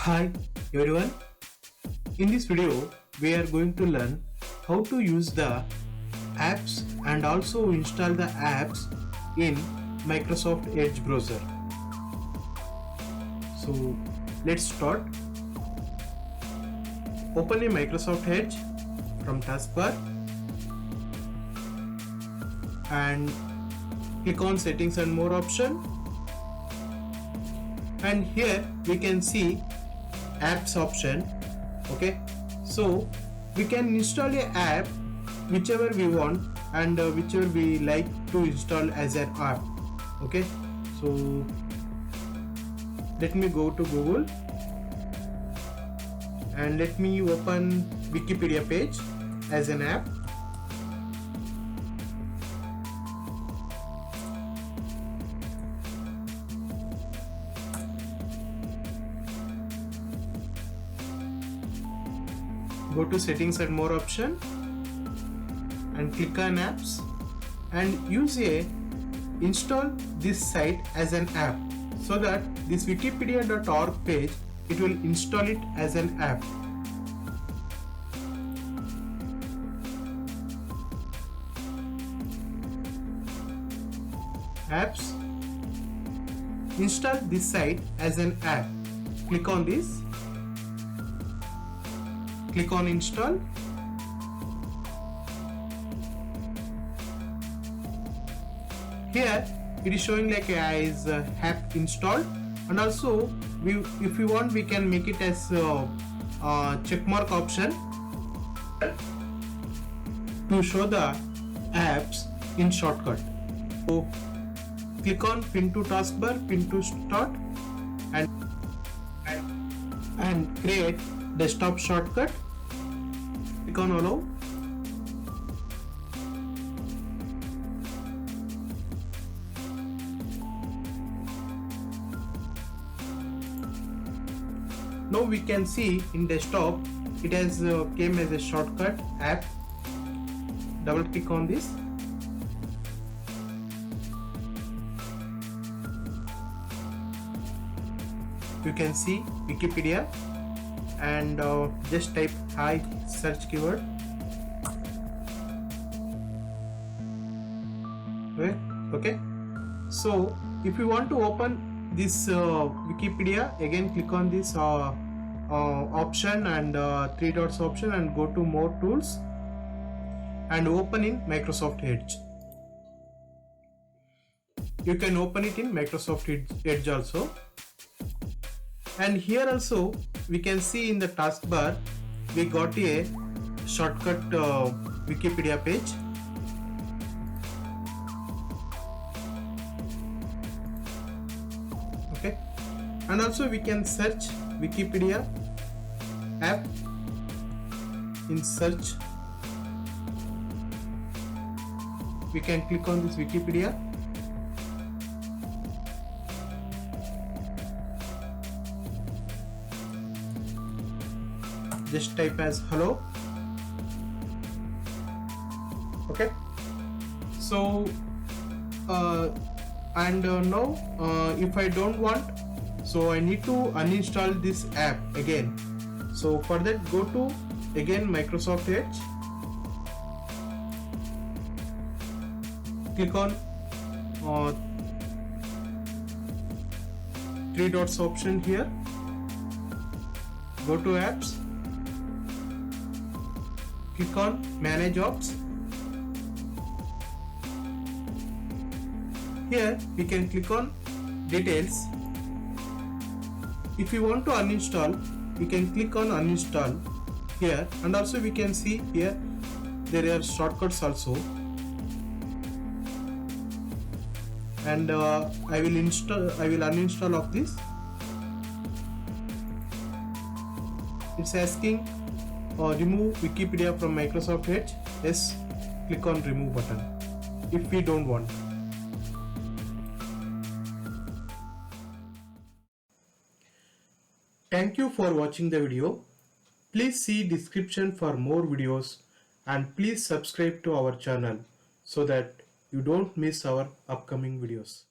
Hi everyone, in this video we are going to learn how to use the apps and also install the apps in Microsoft Edge browser. So let's start. Open a Microsoft Edge from taskbar and click on settings and more option, and here we can see apps option. Okay, so we can install a app whichever we want and whichever we like to install as an app. Okay, so let me go to Google and let me open Wikipedia page as an app. Go to settings and more option and click on apps and use a install this site as an app, so that this wikipedia.org page, it will install it as an app. Apps, install this site as an app. Click on this. Click on install. Here it is showing like as app installed, and also if we want we can make it as check mark option to show the apps in shortcut. So click on pin to taskbar, pin to start, and create desktop shortcut. Click on allow. Now we can see in desktop it has came as a shortcut app. Double click on this. You can see Wikipedia and just type hi search keyword. Okay, so if you want to open this Wikipedia, again click on this option and three dots option and go to more tools and open in Microsoft Edge. You can open it in Microsoft Edge also. And here also we can see in the taskbar we got a shortcut Wikipedia page. Okay, and also we can search Wikipedia app in search. We can click on this Wikipedia. Just type as hello. Okay, so now if I don't want, so I need to uninstall this app again. So for that, go to again Microsoft Edge, click on three dots option here, go to apps, click on manage apps. Here we can click on details. If you want to uninstall, we can click on uninstall here, and also we can see here there are shortcuts also, and I will uninstall of this. It's asking remove Wikipedia from Microsoft Edge. Yes, click on remove button if we don't want. Thank you for watching the video. Please see description for more videos, and please subscribe to our channel so that you don't miss our upcoming videos.